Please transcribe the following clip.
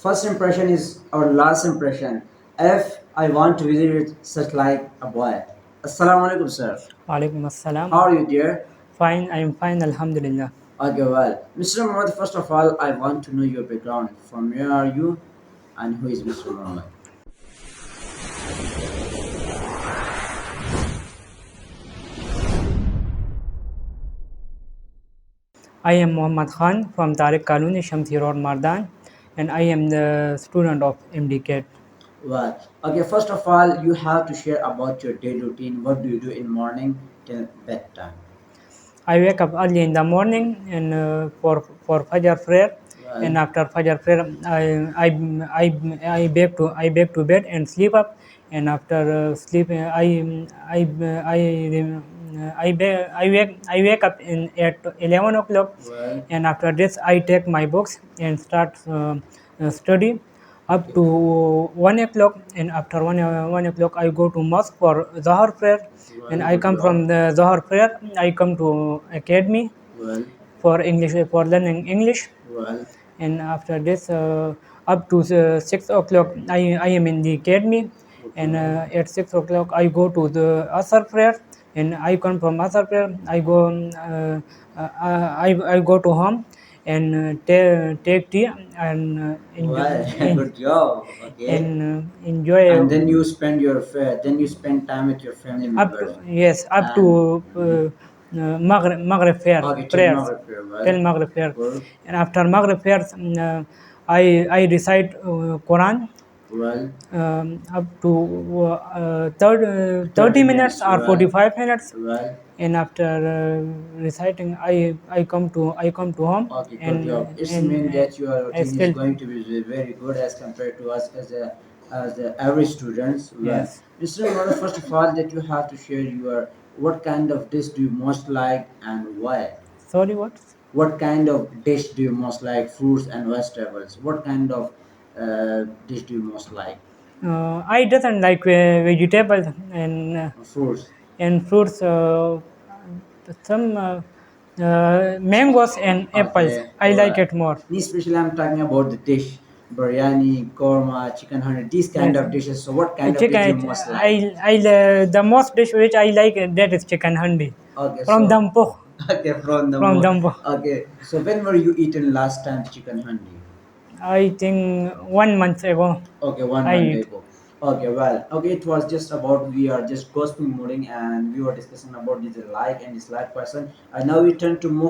First impression is our last impression. If I want to visit it, such like a boy. Assalamu alaikum, sir. Walaikum assalam. How are you, dear? Fine, I am fine, Alhamdulillah. Okay, well, Mr. Muhammad, first of all, I want to know your background. From where are you, and who is Mr. Muhammad? I am Muhammad Khan from Tariq Kaluni, Shamsi Road, Mardan, and I am the student of MDCAT. Well, okay, first of all, you have to share about your daily routine. What do you do in morning till bedtime? I wake up early in the morning and for Fajr prayer, and Well, after Fajr prayer, I back to bed and sleep up, and after sleep, I wake up at 11 o'clock, well, and after this I take my books and start study up okay, to 1 o'clock, and after 1 o'clock I go to mosque for Zahar prayer, and well, I good come from job. the Zahar prayer. I come to academy Well, for English for learning English, well, and after this up to 6 o'clock I am in the academy, and okay, at 6 o'clock I go to the Asar prayer, and I come from Asar prayer. I go to home and take tea and well, good job. Okay. enjoy And then you spend then you spend time with your family up to members. yes up to And mhm. Maghrib Okay, till prayers Maghrib prayer. till Well, Maghrib prayer, good. and after Maghrib prayers I recite Quran Well, up to 30 30 minutes minutes. or Well, 45 minutes, well. and after reciting I come to home, Okay, good and job. It's mean that your I routine is still going to be very good as compared to us as the average students. Well, yes. Mr. Mother, first of all, that you have to share your what kind of dish do you most like and why? Sorry, what? What kind of dish do you most like? Fruits and vegetables. What kind of dish do you most like? I doesn't like vegetables Fruits. and fruits. Some mangoes and apples. Okay, I all like right. it more. Me especially, I'm talking about the dish, biryani, korma, chicken honey, these kind Yes. of dishes. So, what kind of dish do you Chicken. most like? The most dish which I like that is chicken handi Okay, from so Dampo. okay, from the From Dampo. okay. So, when were you eaten last time chicken honey? I think 1 month ago Okay, one I month eat. ago. Okay, well, okay, it was just about we are just gossiping, mooding, and we were discussing about this like and dislike person. And now we turn to